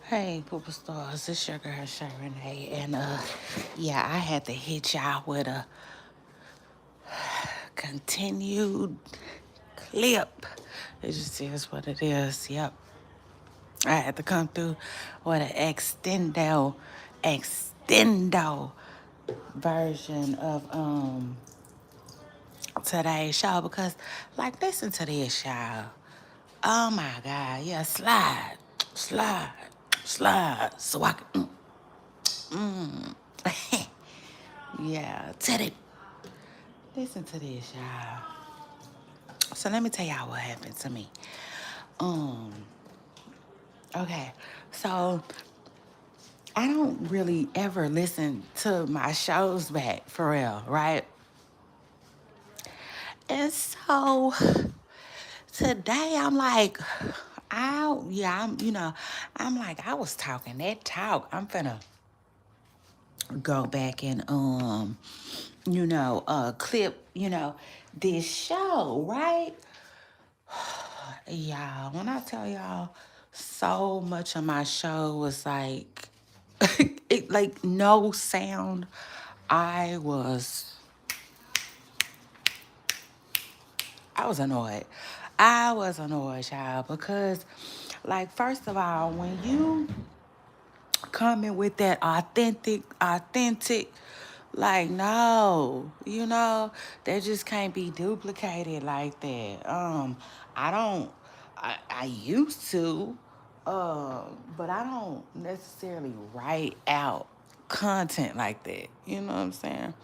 Hey, Pooper Stars, it's your girl Shay Renee, and yeah, I had to hit y'all with a continued clip. It just is what it is. Yep, I had to come through with an extendo version of today's show because, like, listen to this, y'all. Oh my God, yeah, slide, slide, so I can. Yeah, Teddy. Listen to this, y'all. So let me tell y'all what happened to me. Um, okay. So I don't really ever listen to my shows back for real, right? And so today I'm like, I'm like, I was talking that talk. I'm finna go back and clip, this show, right? Y'all, when I tell y'all, so much of my show was like, like no sound. I was, I was annoyed. I was annoyed, y'all, because, like, first of all, when you coming with that authentic, like, no, that just can't be duplicated like that. I don't, I used to, but I don't necessarily write out content like that. You know what I'm saying?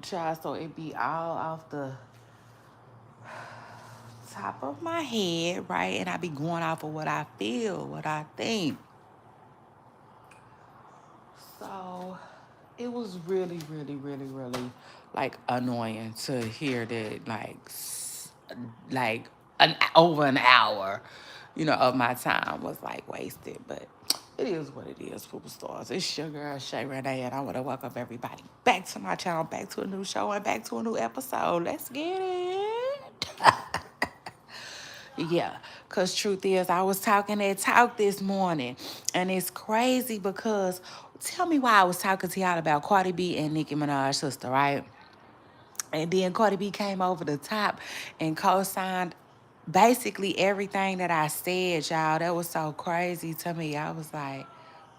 Child, so it be all off the top of my head, right? And I be going off of what I feel, what I think. So it was really, really, really, really like annoying to hear that like over an hour, of my time was like wasted. But it is what it is, superstars. It's your girl Shay Renee, and I want to welcome everybody back to my channel, back to a new show, and back to a new episode. Let's get it. Yeah, because truth is, I was talking that talk this morning, and it's crazy because tell me why I was talking to y'all about Cardi B and Nicki Minaj's sister, right? And then Cardi B came over the top and co-signed basically everything that I said, y'all. That was so crazy to me. I was like,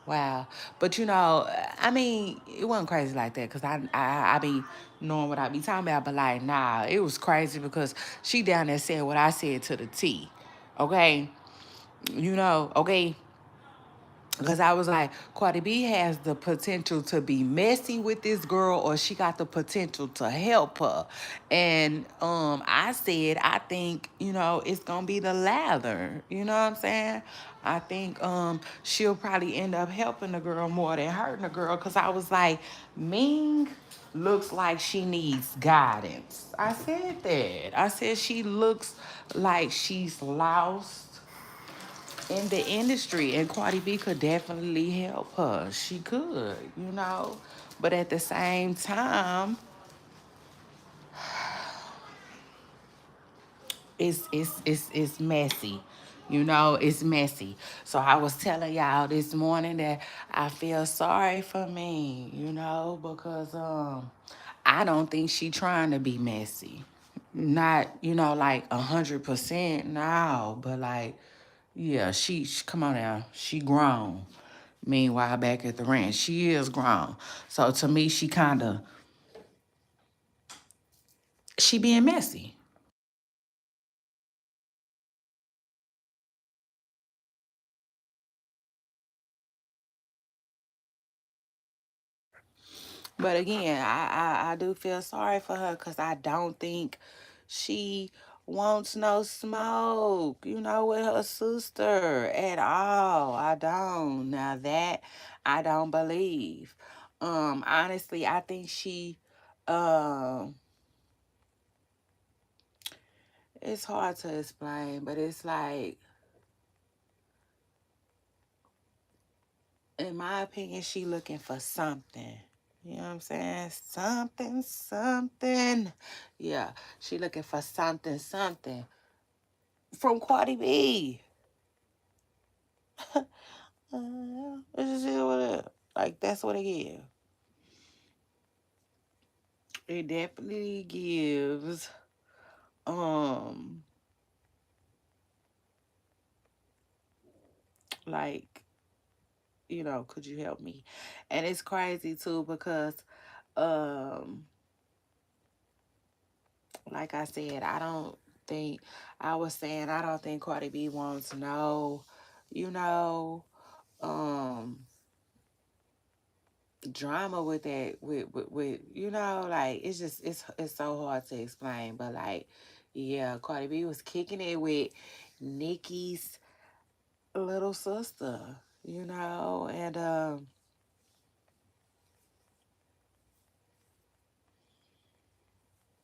wow. But I mean, it wasn't crazy like that because I be knowing what I be talking about. But like, nah, it was crazy because she down there said what I said to the T. Okay? Okay? Because I was like, Cardi B has the potential to be messy with this girl, or she got the potential to help her. And I said, I think, it's gonna be the latter. You know what I'm saying? I think she'll probably end up helping the girl more than hurting the girl. Cause I was like, Ming looks like she needs guidance. I said that. I said she looks like she's lost in the industry, and Cardi B could definitely help her. She could. But at the same time, it's messy. It's messy. So I was telling y'all this morning that I feel sorry for me, because I don't think she trying to be messy. Not, like 100%, no, but like, yeah, she come on now, she grown. Meanwhile, back at the ranch, she is grown. So to me, she being messy. But again, I do feel sorry for her because I don't think she wants no smoke, with her sister at all. I don't. Now that I don't believe. Honestly, I think um, it's hard to explain, but it's like, in my opinion, she looking for something. You know what I'm saying? Something, something. Yeah, she looking for something, something from Cardi B. It just is what it is. Like that's what it gives. It definitely gives. Um, like could you help me? And it's crazy too because, um, like I said, I don't think I was saying I don't think Cardi B wants to know, you know, um drama with that with like it's so hard to explain, but like yeah, Cardi B was kicking it with Nicki's little sister, and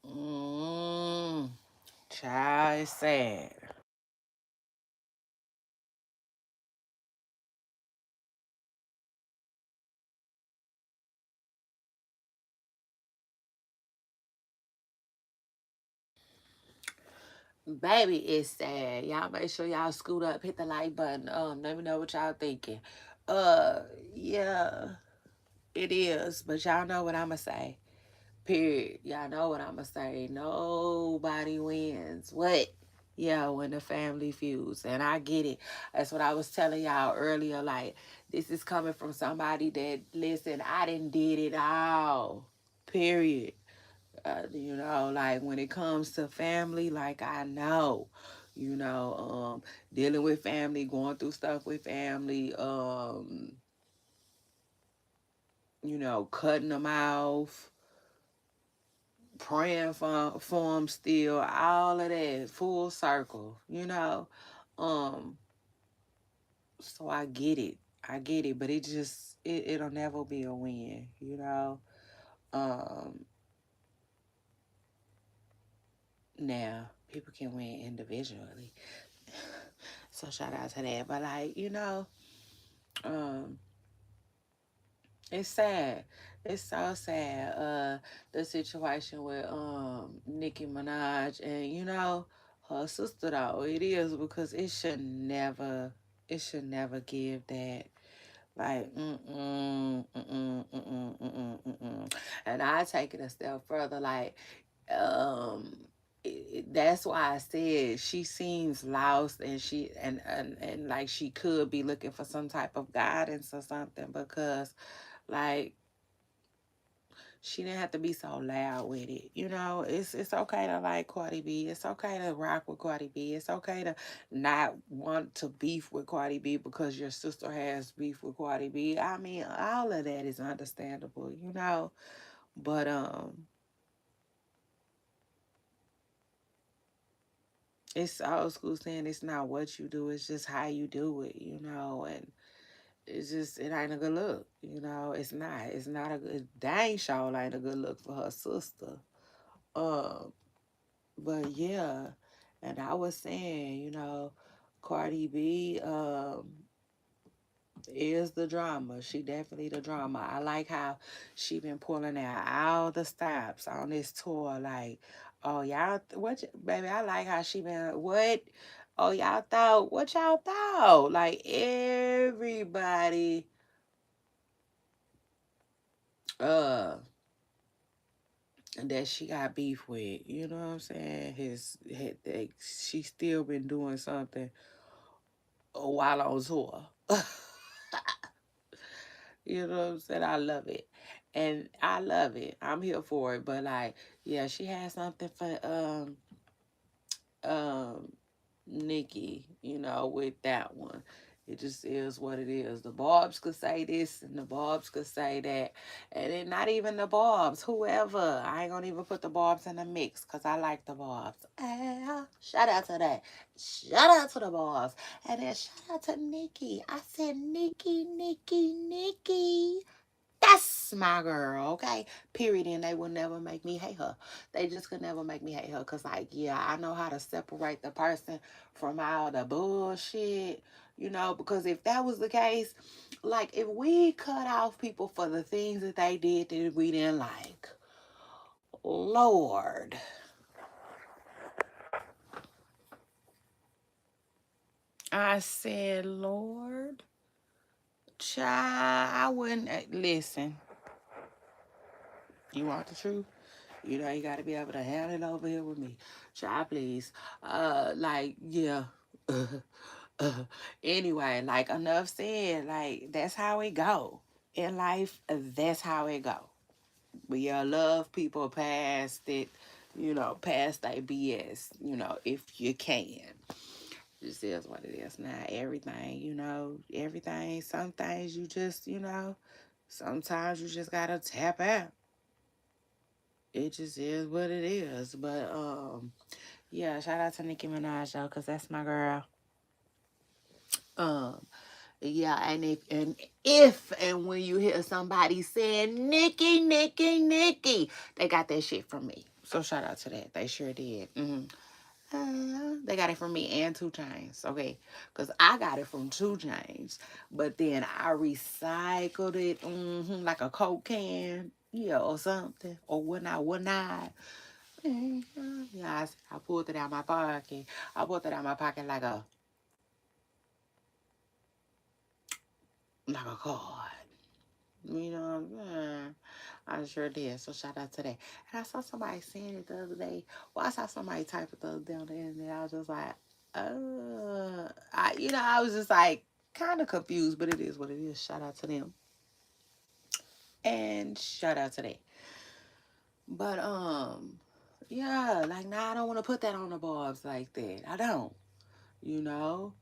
mm, child is sad. Baby, it's sad. Y'all make sure y'all scoot up, hit the like button. Let me know what y'all thinking. Uh, yeah, it is. But y'all know what I'ma say. Period. Y'all know what I'ma say. Nobody wins. What? Yeah, when the family feuds. And I get it. That's what I was telling y'all earlier. Like, this is coming from somebody that, listen, I didn't did it all. Period. Like when it comes to family, like I know, dealing with family, going through stuff with family, cutting them off, praying for them still, all of that, full circle. Um, so I get it. I get it, but it'll never be a win. Um, Now people can win individually. So shout out to that. But like, um, it's sad. It's so sad. The situation with Nicki Minaj and her sister though. It is because it should never give that. Like, mm-mm. And I take it a step further. Like, um, that's why I said she seems lost, and and like she could be looking for some type of guidance or something because, like, she didn't have to be so loud with it. It's okay to like Cardi B. It's okay to rock with Cardi B. It's okay to not want to beef with Cardi B because your sister has beef with Cardi B. I mean, all of that is understandable. But it's old school saying it's not what you do, it's just how you do it. And it ain't a good look. It's not a good dang show ain't a good look for her sister. Um But yeah, and I was saying, Cardi B is the drama. She definitely the drama. I like how she been pulling out all the stops on this tour. Like, oh y'all, baby? I like how she been what? Oh y'all thought what y'all thought? Like everybody, uh, that she got beef with. You know what I'm saying? She still been doing something while on tour. You know what I'm saying? I love it. And I love it. I'm here for it. But like, yeah, she had something for um Nikki, with that one. It just is what it is. The Barbs could say this and the Barbs could say that. And then not even the Barbs, whoever. I ain't gonna even put the Barbs in the mix because I like the Barbs. Shout out to that. Shout out to the Barbs. And then shout out to Nikki. I said Nikki, Nikki, Nikki. That's my girl, okay? Period. And they will never make me hate her. They just could never make me hate her. Cause like, yeah, I know how to separate the person from all the bullshit. Because if that was the case, like if we cut off people for the things that they did that we didn't like, Lord. I said, Lord. Child, I wouldn't listen. You want the truth? You know, you gotta be able to handle it over here with me. Child, please. Like, yeah. Anyway, like enough said, like that's how it go. In life, that's how it go. We love people past it, past their BS, if you can. This is what it is. Not everything, everything. Some things you just, sometimes you just gotta tap out. It just is what it is. But yeah, shout out to Nicki Minaj though, cause that's my girl. Um, yeah, and when you hear somebody saying Nicki, Nicki, Nicki, they got that shit from me. So shout out to that. They sure did. They got it from me and Two Chains, okay? Because I got it from Two Chains, but then I recycled it like a Coke can, yeah, or something, or whatnot. Yeah, I pulled it out my pocket. I pulled it out my pocket like a card. You know what I'm saying? I sure did. So shout out to that. And I saw somebody saying it the other day. Well, I saw somebody type it the other day on the internet. I was just like, I was just like kind of confused, but it is what it is. Shout out to them. And shout out to that. But yeah, like now I don't want to put that on the barbs like that. I don't, you know.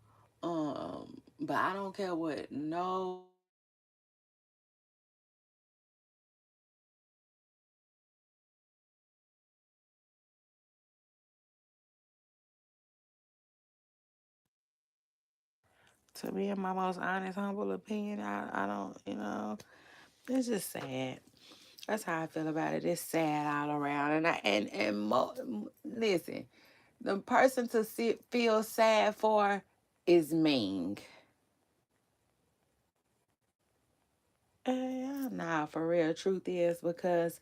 But I don't care what nobody say. To be in my most honest, humble opinion, I don't, it's just sad. That's how I feel about it. It's sad all around. Listen, the person to feel sad for is Ming. Yeah, nah, for real. Truth is because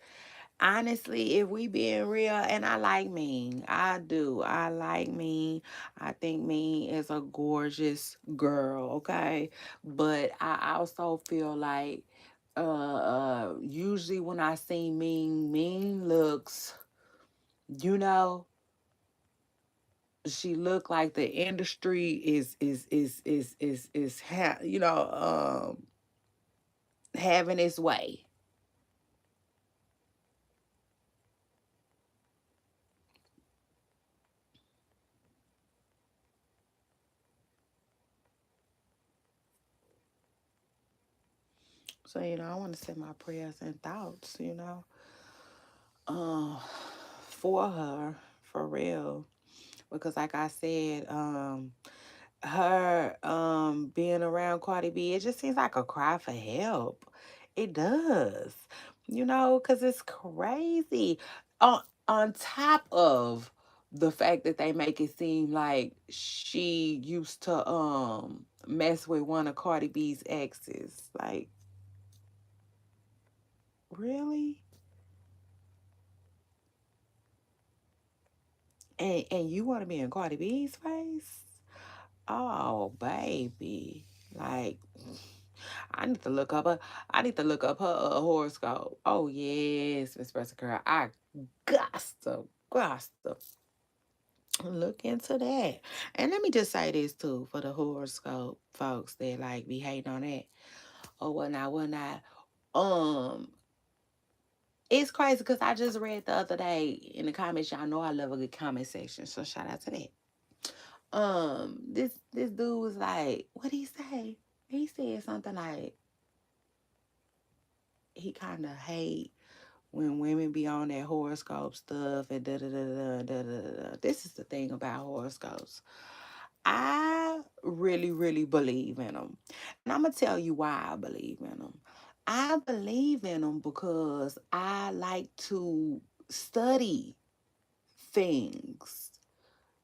honestly, if we being real, and I like Ming, I do. I like Ming. I think Ming is a gorgeous girl. Okay, but I also feel like, usually when I see Ming, Ming looks, you know, she look like the industry having its way. So I want to send my prayers and thoughts, uh, for her, for real, because like I said, her being around Cardi B, it just seems like a cry for help. It does, because it's crazy. On top of the fact that they make it seem like she used to mess with one of Cardi B's exes. Like, really? And you want to be in Cardi B's face? Oh, baby. Like, I need to look up her. I need to look up her horoscope. Oh yes, Miss Bressa Girl. I got to look into that. And let me just say this too for the horoscope folks that like be hating on that or whatnot, whatnot. Um, it's crazy because I just read the other day in the comments. Y'all know I love a good comment section, so shout out to that. This dude was like, what did he say? He said something like he kind of hate when women be on that horoscope stuff and da da da da da da da. This is the thing about horoscopes. I really, really believe in them, and I'm gonna tell you why I believe in them. I believe in them because I like to study things.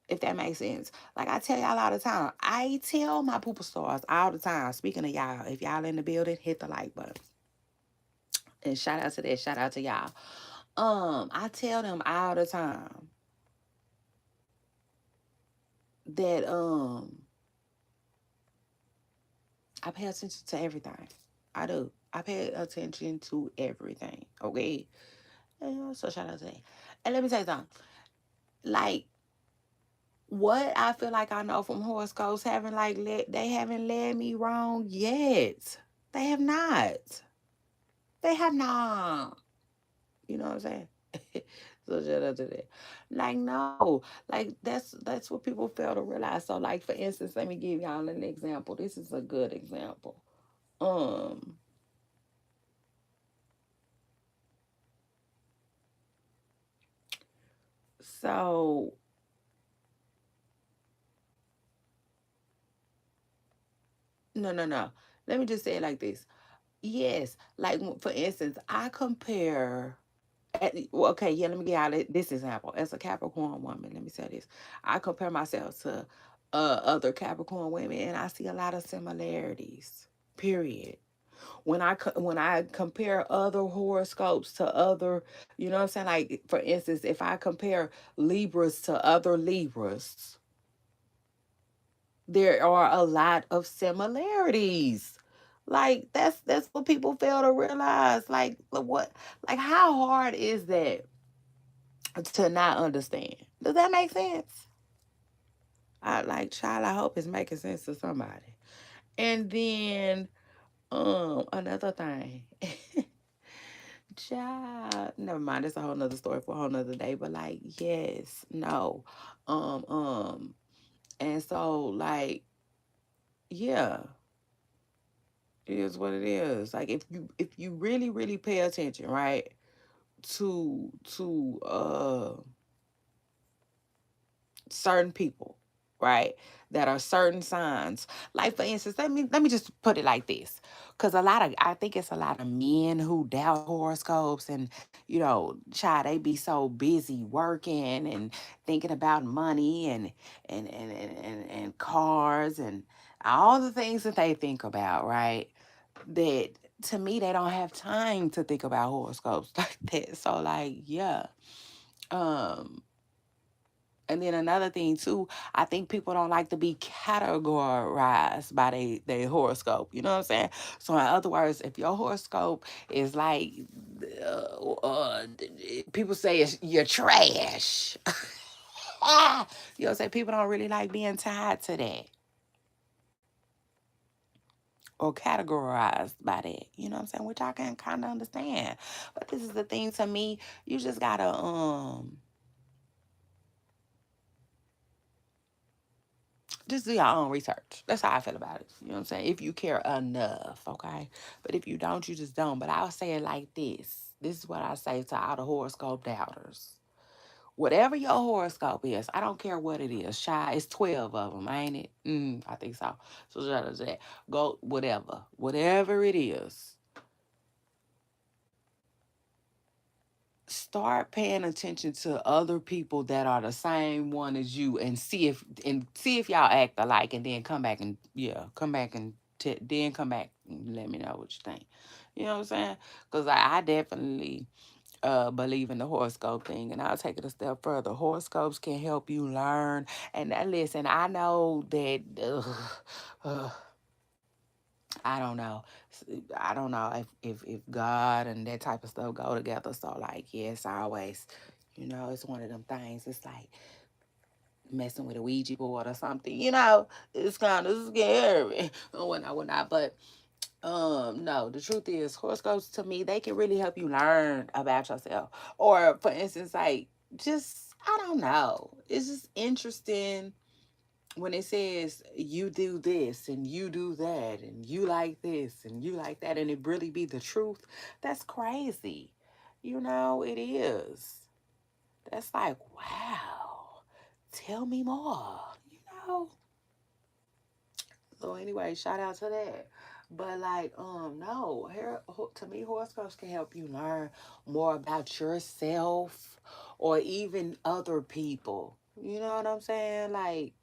If that makes sense. Like I tell y'all all the time, I tell my pooper stars all the time. Speaking of y'all, if y'all in the building, hit the like button. And shout out to that. Shout out to y'all. I tell them all the time that I pay attention to everything. I do. I pay attention to everything. Okay. So shout out to that. And let me tell you something. Like what I feel like I know from horoscopes haven't they haven't led me wrong yet. They have not. They have not. You know what I'm saying? So shout out to that. Like no, like that's what people fail to realize. So like for instance, let me give y'all an example. This is a good example. Um, so no. Let me just say it like this. Yes, like for instance, I compare. Well, okay, yeah, let me get out this example. As a Capricorn woman, let me say this. I compare myself to other Capricorn women, and I see a lot of similarities. Period. When I compare other horoscopes to other, you know what I'm saying? Like for instance, if I compare Libras to other Libras, there are a lot of similarities. Like that's what people fail to realize. Like how hard is that to not understand? Does that make sense? I like child, I hope it's making sense to somebody. And then another thing. Child, never mind. It's a whole nother story for a whole nother day. But like, yes, no, um, um, and so like, yeah, it is what it is. Like, if you really really pay attention, right, to certain people, right? That are certain signs. Like for instance, let me just put it like this. Cause I think it's a lot of men who doubt horoscopes and child, they be so busy working and thinking about money and cars and all the things that they think about, right? That to me they don't have time to think about horoscopes like that. So like, yeah. Um and then another thing too, I think people don't like to be categorized by their horoscope. You know what I'm saying? So in other words, if your horoscope is like, people say you're trash. You know what I'm saying? People don't really like being tied to that or categorized by that. You know what I'm saying? Which I can kind of understand. But this is the thing to me. You just gotta just do your own research. That's how I feel about it. You know what I'm saying? If you care enough, okay? But if you don't, you just don't. But I'll say it like this. This is what I say to all the horoscope doubters. Whatever your horoscope is, I don't care what it is. Shy, it's 12 of them, ain't it? I think so. So shut up, that. Go, whatever. Whatever it is, start paying attention to other people that are the same one as you and see if y'all act alike and then come back and then come back and let me know what you think. You know what I'm saying? Because I definitely believe in the horoscope thing, and I'll take it a step further. Horoscopes can help you learn. And listen, I know that I don't know. I don't know if God and that type of stuff go together. So like, yes, always, it's one of them things. It's like messing with a Ouija board or something. It's kind of scary and whatnot. But no, the truth is, horoscopes to me they can really help you learn about yourself. Or for instance, like just I don't know. It's just interesting when it says you do this and you do that and you like this and you like that and it really be the truth, that's crazy. It is. That's like, wow. Tell me more. You know? So anyway, shout out to that. But like, no, to me, horoscopes can help you learn more about yourself or even other people. You know what I'm saying? Like,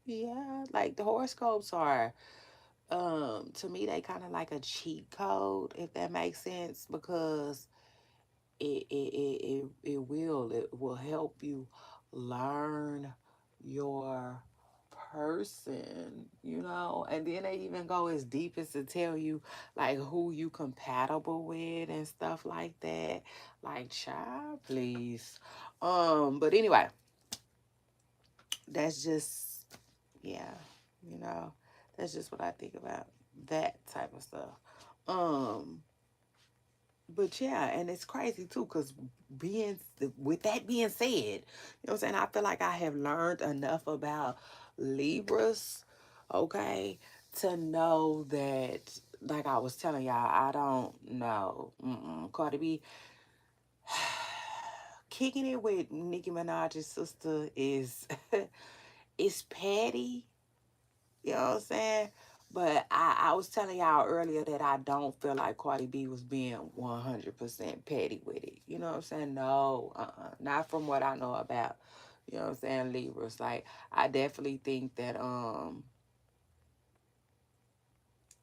yeah, like the horoscopes are to me they kind of like a cheat code, if that makes sense, because it will help you learn your person, you know. And then they even go as deep as to tell you like who you compatible with and stuff like that. Like, child, please. But anyway, that's just, yeah, you know, that's just what I think about that type of stuff. Um, but yeah, and it's crazy too, because being with that being said, you know what I'm saying? I feel like I have learned enough about Libras, okay, to know that, like I was telling y'all, I don't know. Cardi B kicking it with Nicki Minaj's sister is it's petty. You know what I'm saying? But I was telling y'all earlier that I don't feel like Cardi B was being 100% petty with it. You know what I'm saying? No, not from what I know about. You know what I'm saying? Libras. Like, I definitely think that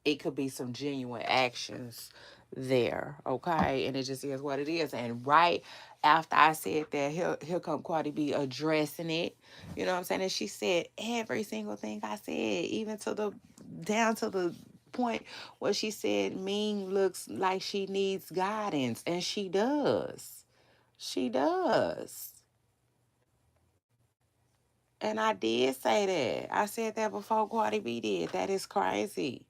it could be some genuine actions there, okay? And it just is what it is. And right after I said that, here come Cardi B addressing it. You know what I'm saying? And she said every single thing I said, even to the down to the point where she said Ming looks like she needs guidance, and she does. She does. And I did say that. I said that before Cardi B did. That is crazy.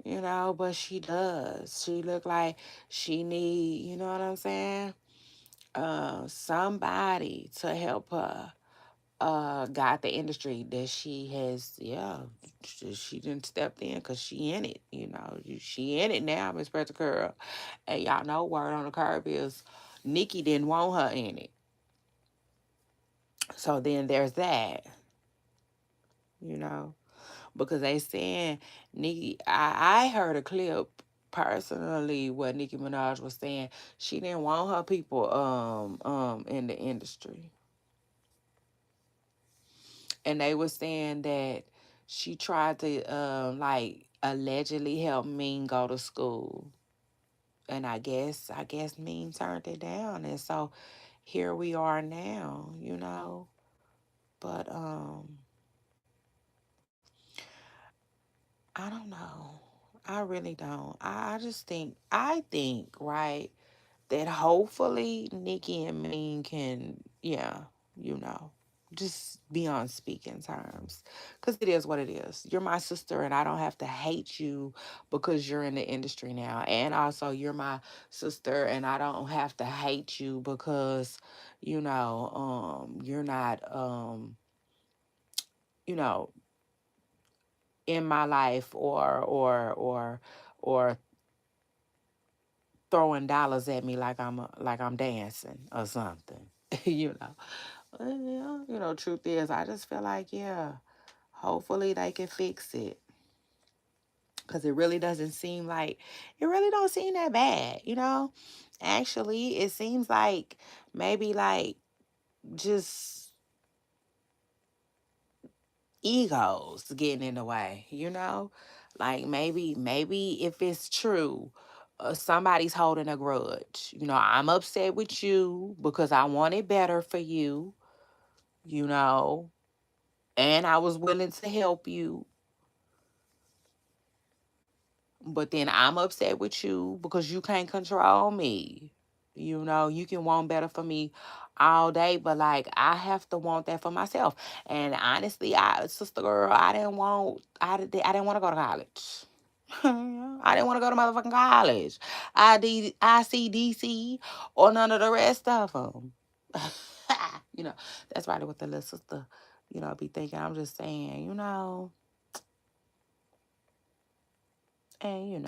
You know, but she does. She look like she need, you know what I'm saying? Somebody to help her got the industry that she has, yeah, she didn't stepped in because she in it, you know. She in it now, Miss Pretty Girl. And y'all know word on the curb is Nikki didn't want her in it. So then there's that, you know. Because they saying Nicki, I heard a clip personally where Nicki Minaj was saying she didn't want her people in the industry. And they were saying that she tried to like allegedly help Ming go to school. And I guess Ming turned it down. And so here we are now, you know. But I don't know. I really don't. I just think, right, that hopefully Nikki and Ming can, yeah, you know, just be on speaking terms. Because it is what it is. You're my sister, and I don't have to hate you because you're in the industry now. And also, you're my sister, and I don't have to hate you because, you're not, you know, in my life or throwing dollars at me like I'm dancing or something. you know. Yeah, truth is I just feel like, yeah, hopefully they can fix it. Cause it really doesn't seem like it really don't seem that bad, you know? Actually, it seems like maybe like just egos getting in the way, you know? Like maybe if it's true, somebody's holding a grudge. I'm upset with you because I wanted better for you, you know, and I was willing to help you. But then I'm upset with you because you can't control me. You can want better for me all day, but like I have to want that for myself. And honestly, sister girl, I didn't want to go to college. I didn't want to go to motherfucking college. ICDC or none of the rest of them. you know, that's probably what the little sister, be thinking. I'm just saying, and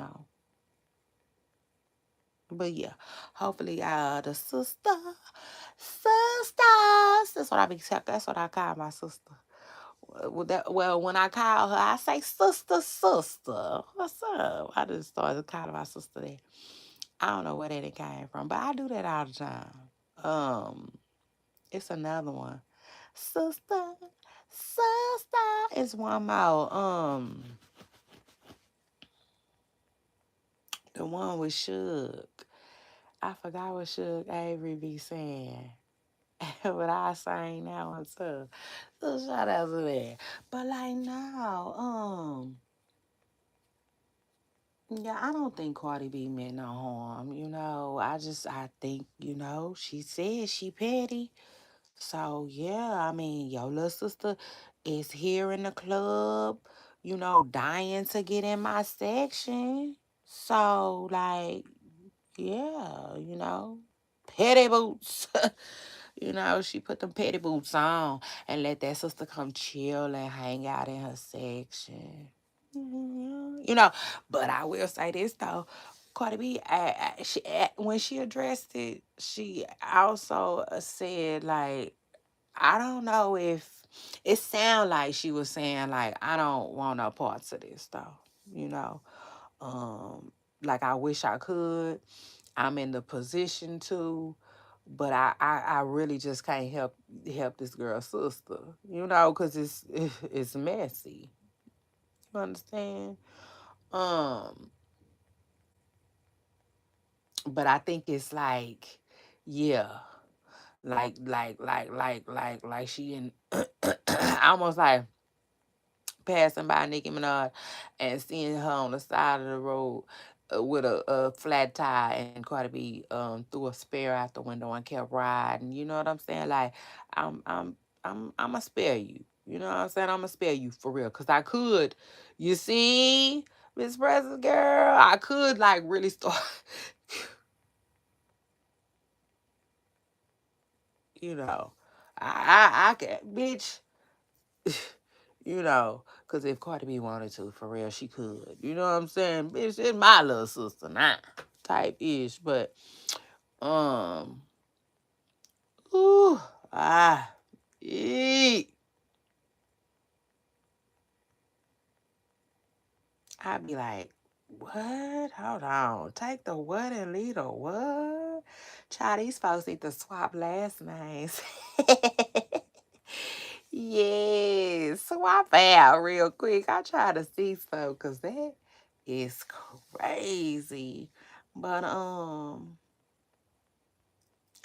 But yeah, hopefully the sisters. That's what I be. That's what I call my sister. Well, when I call her, I say sister. What's up? I just started calling my sister that. I don't know where that came from, but I do that all the time. Um, it's another one. Sister. It's one more. The one with Suge. I forgot what Suge Avery be saying. But I sang that one too. So shout out to that. But like no, yeah, I don't think Cardi B meant no harm. I think, she said she petty. So yeah, I mean, your little sister is here in the club, dying to get in my section. So like, yeah, petty boots. She put them petty boots on and let that sister come chill and hang out in her section. But I will say this though, Cardi B, when she addressed it, she also said like, I don't know if it sounded like she was saying like, I don't want no parts of this though, you know. Um, like I wish I could. I'm in the position to, but I really just can't help this girl's sister, because it's messy. You understand? Um, but I think it's like, yeah, like she in almost like passing by Nicki Minaj and seeing her on the side of the road with a flat tire, and Cardi B threw a spare out the window and kept riding. You know what I'm saying? Like I'm I'm I'ma spare you. You know what I'm saying? I'ma spare you for real. Cause I could, you see, Miss President girl, I could like really start you know. I can bitch. Because if Cardi B wanted to, for real, she could. You know what I'm saying? Bitch, it's my little sister now, type ish. But, um, ooh, ah, eek. I'd be like, what? Hold on. Take the what and leave the what? Child, these folks need to swap last names. Yes, swap out real quick. I try to see so because that is crazy. But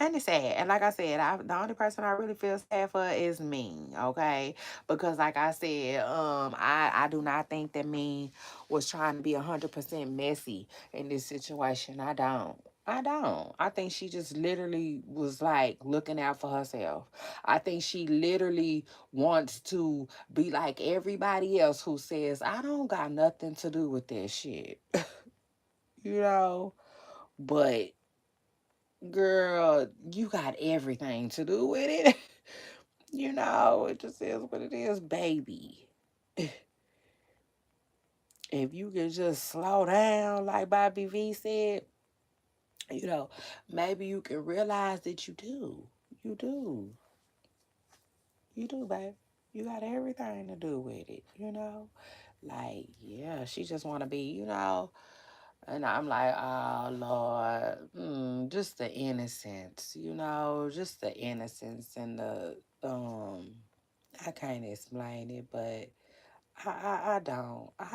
and it's sad. And like I said, the only person I really feel sad for is Ming, okay? Because like I said, I do not think that Ming was trying to be 100% messy in this situation. I don't. I don't. I think she just literally was like looking out for herself. I think she literally wants to be like everybody else who says, I don't got nothing to do with that shit. you know? But girl, you got everything to do with it. It just is what it is, baby. If you could just slow down, like Bobby V said, you know, maybe you can realize that you do. You do. You do, babe. You got everything to do with it. Like, yeah, she just want to be. And I'm like, oh Lord, just the innocence, just the innocence and the I can't explain it, but I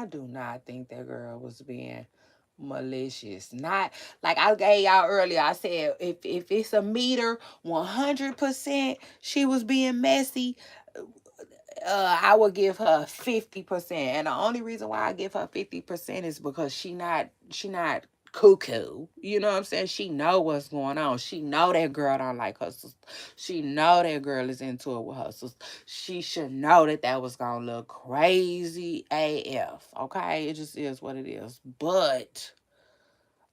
do not think that girl was being malicious. Not like I gave y'all earlier. I said if it's a meter, 100% she was being messy. I would give her 50%. And the only reason why I give her 50% is because she not cuckoo. You know what I'm saying? She know what's going on. She know that girl don't like her sister. She know that girl is into it with her sister. She should know that that was gonna look crazy AF. Okay? It just is what it is. But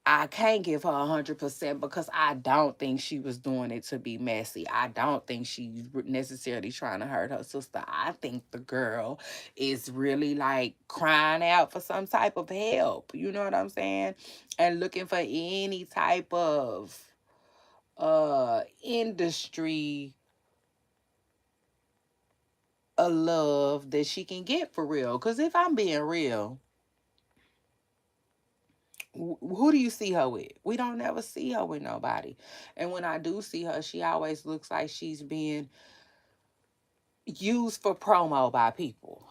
I can't give her 100% because I don't think she was doing it to be messy. I don't think she's necessarily trying to hurt her sister. I think the girl is really like crying out for some type of help. You know what I'm saying? And looking for any type of industry of love that she can get for real. Because if I'm being real, who do you see her with? We don't never see her with nobody. And when I do see her, she always looks like she's being used for promo by people.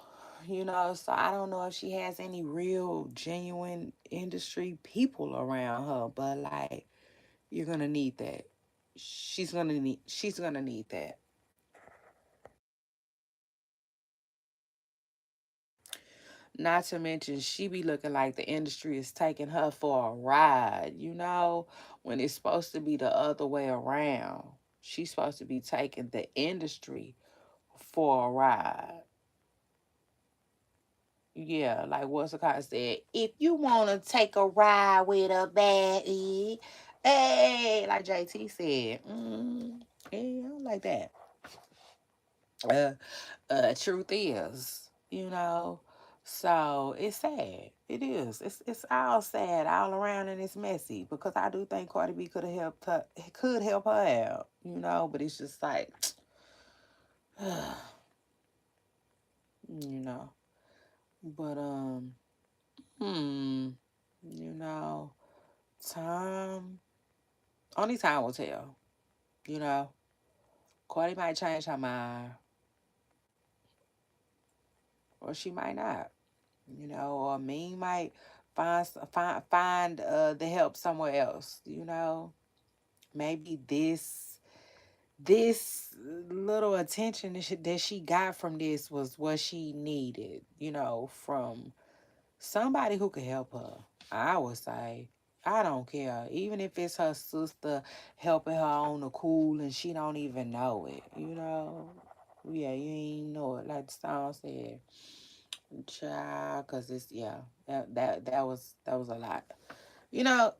So I don't know if she has any real, genuine industry people around her, but like, you're gonna need that. she's gonna need that. Not to mention, she be looking like the industry is taking her for a ride, when it's supposed to be the other way around. She's supposed to be taking the industry for a ride. Yeah, like what's the car said? If you want to take a ride with a baddie, hey, like JT said, yeah, I don't like that. Uh, truth is, so it's sad. It is. It's all sad all around, and it's messy because I do think Cardi B could have helped her, could help her out, but it's just like, you know. But hmm, you know, time only time will tell. You know, Cardi might change her mind, or she might not. Or Ming might find the help somewhere else. Maybe this little attention that she got from this was what she needed. From somebody who could help her. I would say. I don't care. Even if it's her sister helping her on the cool and she don't even know it. Yeah, you ain't know it. Like the song said, child, cause it's yeah, that was a lot. You know,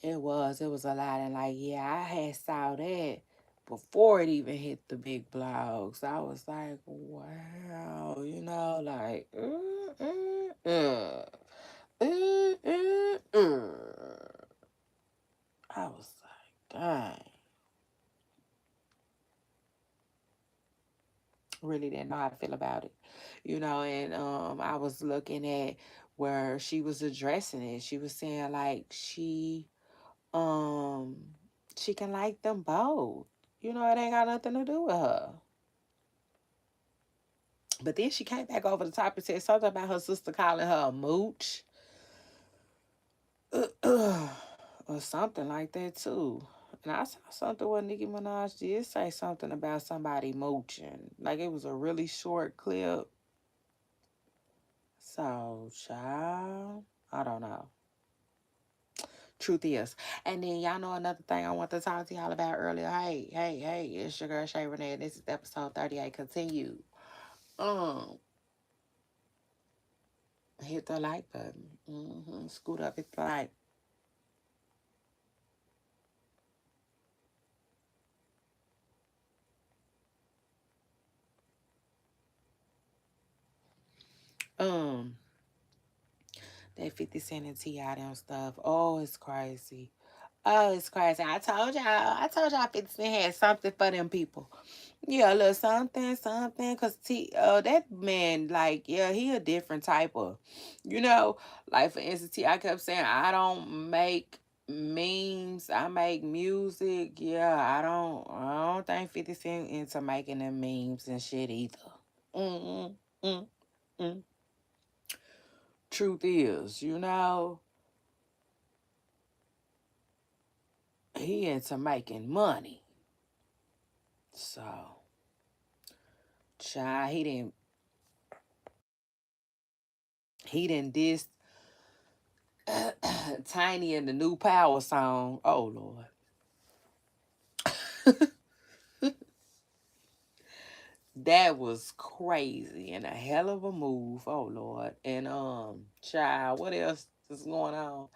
it was a lot, and like yeah, I had saw that before it even hit the big blogs. I was like, wow, like. I was like, dang, really didn't know how to feel about it, and I was looking at where she was addressing it. She was saying like um she can like them both. It ain't got nothing to do with her. But then she came back over the top and said something about her sister calling her a mooch. Or something like that too. And I saw something where Nicki Minaj did say something about somebody mooching. Like it was a really short clip. So, child, I don't know. Truth is. And then y'all know another thing I want to talk to y'all about earlier. Hey, hey, hey, it's your girl Shay Renee, and this is episode 38. Continue. Um, hit the like button. Scoot up, hit the like. Um, that 50 Cent and T.I. them stuff. Oh, it's crazy. Oh, it's crazy. I told y'all 50 Cent had something for them people. Yeah, a little something, something. Cause that man, like, yeah, he a different type of, you know, like for instance, I kept saying, I don't make memes, I make music. Yeah, I don't think 50 Cent into making them memes and shit either. Mm, mm, mm. Truth is, he into making money. So, child, he didn't diss Tiny in the new Power song. Oh Lord. That was crazy and a hell of a move. Oh Lord. And child, what else is going on?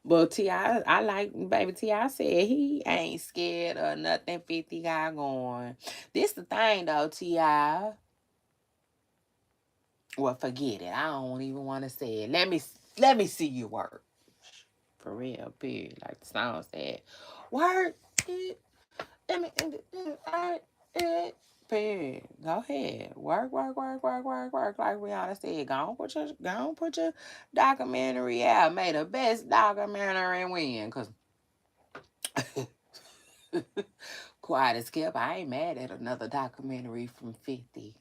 But I like baby Ti said he ain't scared of nothing 50 got going. This the thing though, Ti. Well, forget it. I don't even want to say it. Let me see you work. For real, period. Like the song said. Work it. Let me period. Go ahead. Work, work, work, work, work, work. Like Rihanna said, go on put your documentary out. May the best documentary win. Cause quiet as kept, I ain't mad at another documentary from 50.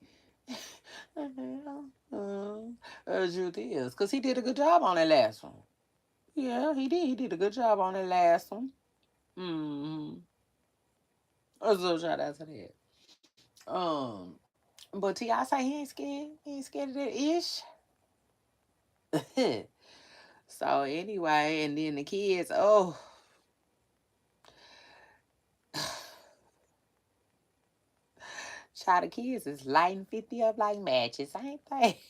The truth is, because he did a good job on that last one. Yeah, he did. He did a good job on that last one. Mm-hmm. So shout out to that. But T.I. say he ain't scared. He ain't scared of that ish. So anyway, and then the kids, oh, child, the kids is lighting 50 up like matches, ain't they?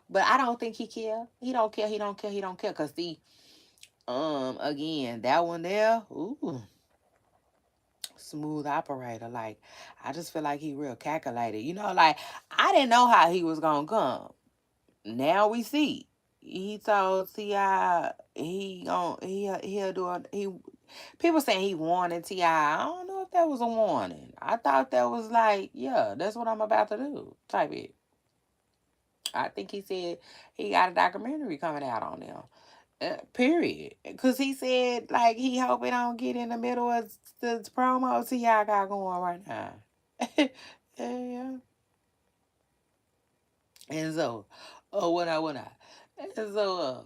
But I don't think he care. He don't care. He don't care. He don't care. Cause see, again, that one there, ooh, smooth operator. Like, I just feel like he real calculated. Like I didn't know how he was gonna come. Now we see. He told T.I. he'll do he people saying he warned T.I. I don't know if that was a warning. I thought that was like, yeah, that's what I'm about to do type it. I think he said he got a documentary coming out on them. Period. Because he said, like, he hope it don't get in the middle of the promo T.I. got going right now. Yeah. And so, oh, what I. And so,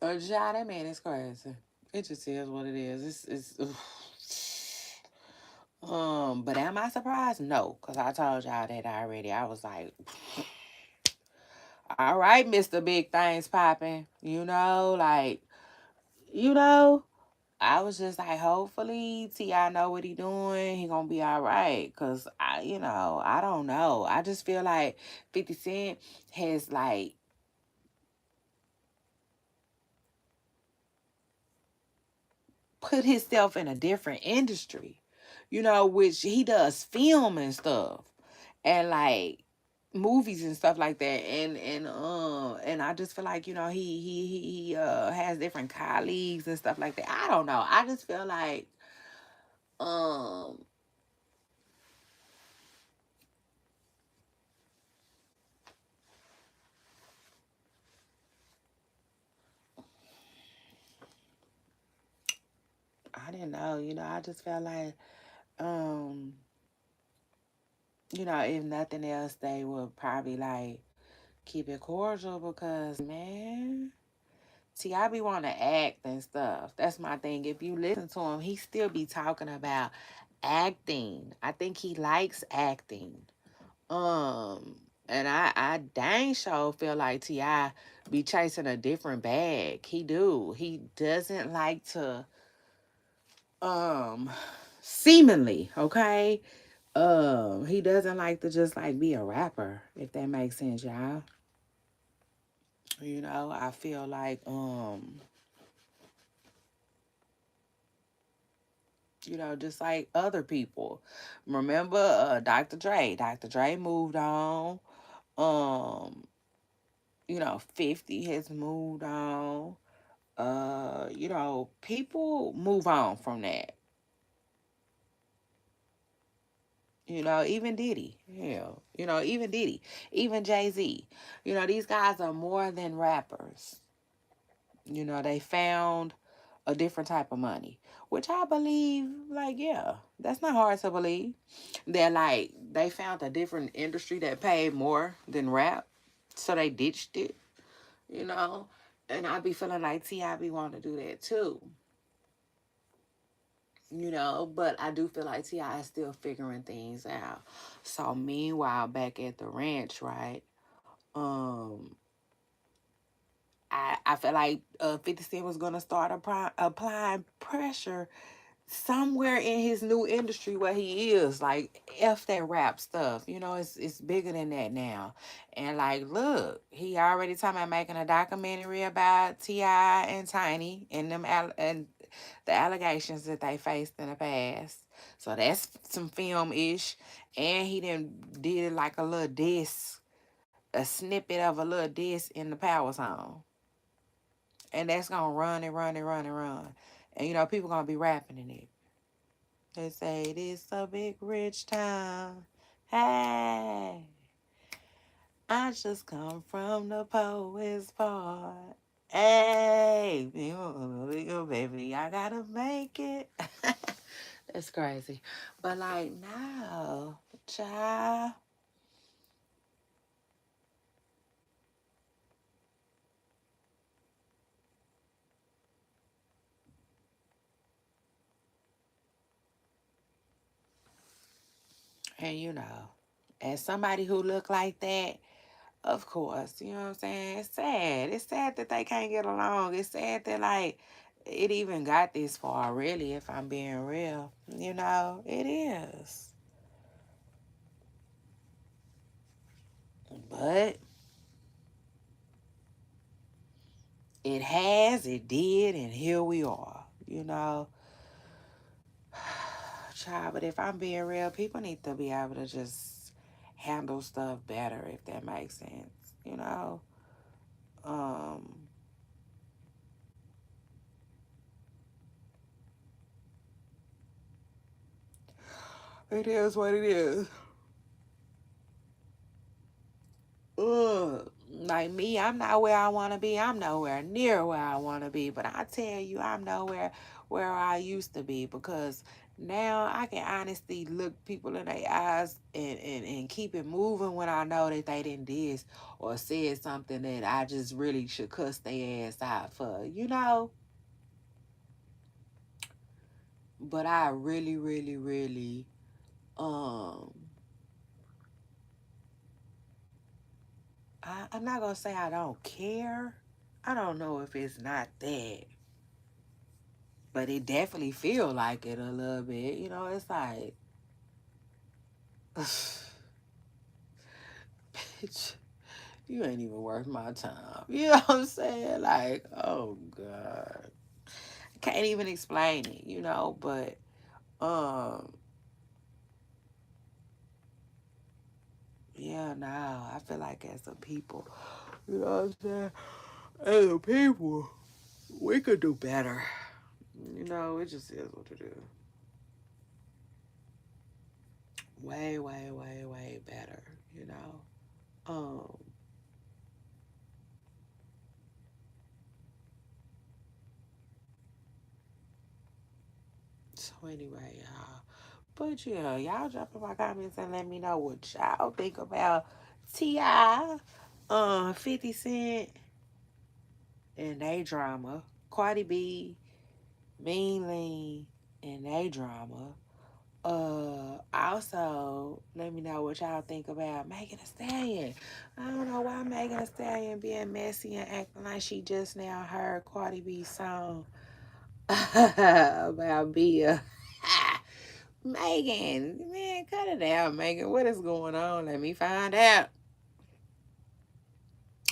John, that man is crazy. It just is what it is. But am I surprised? No, because I told y'all that already. I was like, all right, Mr. Big Things Popping. Like, you know, I was just like, hopefully T.I. know what he doing. He gonna be all right. Cause I don't know. I just feel like 50 Cent has like put himself in a different industry, which he does film and stuff and like movies and stuff like that. And I just feel like, he has different colleagues and stuff like that. I don't know. I just feel like um I didn't know, I just felt like um if nothing else they would probably like keep it cordial because man, see, I be want to act and stuff. That's my thing. If you listen to him, he still be talking about acting. I think he likes acting. Um, and I dang sure feel like Ti be chasing a different bag. He do. He doesn't like to um seemingly okay. He doesn't like to just like be a rapper. If that makes sense, y'all. I feel like just like other people. Remember Dr. Dre? Dr. Dre moved on. Um, 50 has moved on. People move on from that. Even Diddy. Hell, even Diddy. Even Jay-Z. These guys are more than rappers. They found a different type of money, which I believe, like, yeah, that's not hard to believe. They're like, they found a different industry that paid more than rap, so they ditched it, you know? And I be feeling like T.I. be wanting to do that too, but I do feel like T.I. is still figuring things out. So meanwhile, back at the ranch, right? Um, I feel like 50 Cent was gonna start applying pressure somewhere in his new industry where he is, like F that rap stuff. It's bigger than that now. And like, look, he already talking about making a documentary about T.I. and Tiny and and the allegations that they faced in the past. So that's some film ish. And he did like a little disc, a snippet of a little disc in the Power song. And that's gonna run and run and run and run. And people gonna be rapping in it. They say this a big rich town. Hey, I just come from the poet's part. Hey, baby, I gotta make it. That's crazy. But like, no, child. And as somebody who look like that, of course, you know what I'm saying? It's sad. It's sad that they can't get along. It's sad that like it even got this far, really, if I'm being real. It is. But it has, it did, and here we are. Child, but if I'm being real, people need to be able to just handle stuff better, if that makes sense. Um, it is what it is. Like me, I'm not where I want to be. I'm nowhere near where I want to be. But I tell you, I'm nowhere where I used to be because now I can honestly look people in their eyes and keep it moving when I know that they didn't this or said something that I just really should cuss their ass out for. But I really, really, really, um, I'm not gonna say I don't care. I don't know if it's not that. But it definitely feel like it a little bit. It's like, bitch, you ain't even worth my time. You know what I'm saying? Like, oh God. I can't even explain it. But um yeah, now I feel like as a people, you know what I'm saying? As a people, we could do better. It just is what it is. Way, way, way, way better, you know. Um so anyway, y'all. But yeah, y'all drop in my comments and let me know what y'all think about T.I., 50 Cent, and they drama. Cardi B, Ming, and they drama. Also, let me know what y'all think about Megan Thee Stallion. I don't know why Megan Thee Stallion being messy and acting like she just now heard Cardi B's song about Bia. Megan, man, cut it out, Megan. What is going on? Let me find out.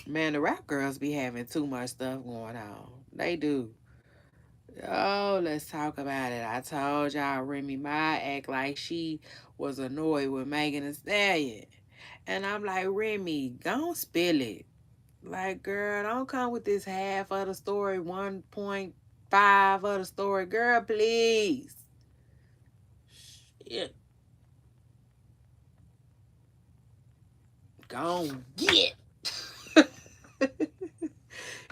Man, the rap girls be having too much stuff going on. They do. Oh, let's talk about it. I told y'all Remy Ma act like she was annoyed with Megan Thee Stallion. And I'm like, Remy, don't spill it. Like, girl, don't come with this half of the story, 1.5 of the story. Girl, please. Shit. Gon' get.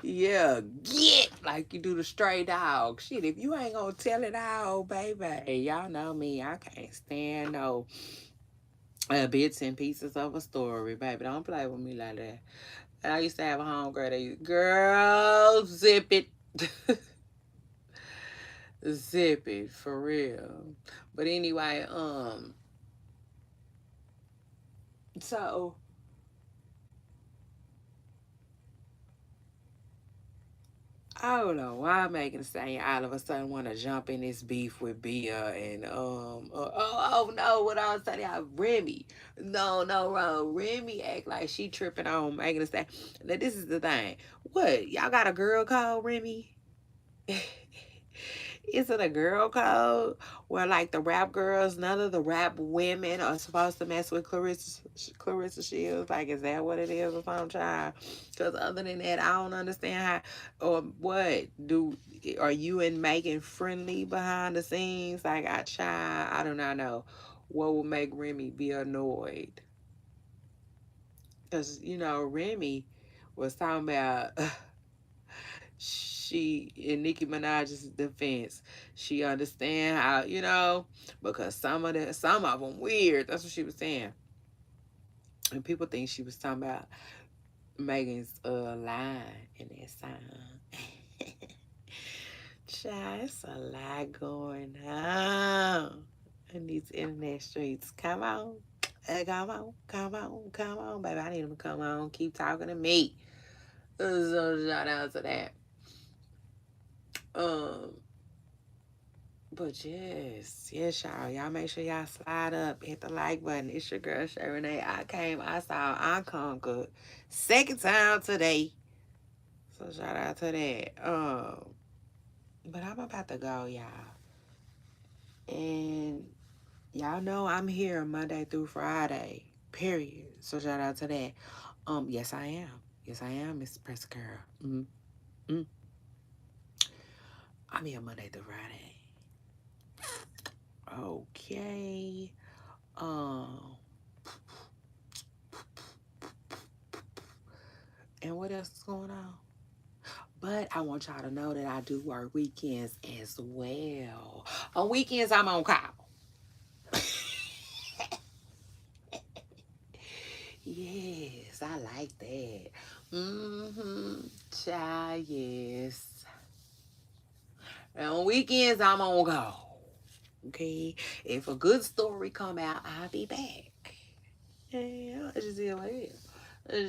Yeah, get like you do the stray dog. Shit, if you ain't gonna tell it all, baby. Hey, y'all know me. I can't stand no bits and pieces of a story, baby. Don't play with me like that. I used to have a homegirl that used, girl, zip it. Zip it for real. But anyway, so I don't know why I'm making saying all of a sudden want to jump in this beef with Bia and oh no, what I was saying Remy. No, no, wrong. Remy act like she tripping on making a say. Now this is the thing. What, y'all got a girl called Remy? Is it a girl code where like the rap girls, none of the rap women are supposed to mess with Clarissa Shields? Like, is that what it is or something, child? Because other than that, I don't understand how or what do are you and Megan friendly behind the scenes? Like, I do not know what would make Remy be annoyed because Remy was talking about. She in Nicki Minaj's defense, she understand how because some of them weird. That's what she was saying, and people think she was talking about Megan's line in that song. Child, it's a lot going on in these internet streets. Come on. Come on, baby. I need him to come on. Keep talking to me. So shout out to that. Um, but yes, y'all make sure y'all slide up, hit the like button. It's your girl Shay Renee. I came, I saw, I conquered. Second time today. So shout out to that. But I'm about to go, y'all. And y'all know I'm here Monday through Friday. Period. So shout out to that. Yes I am. Yes I am, Miss Press Girl. Mm. I'm here Monday through Friday. Okay. Um, and what else is going on? But I want y'all to know that I do work weekends as well. On weekends, I'm on call. Yes, I like that. Mm-hmm. Child, yes. And on weekends, I'm on call. Okay? If a good story come out, I'll be back. Yeah, I just see what it is.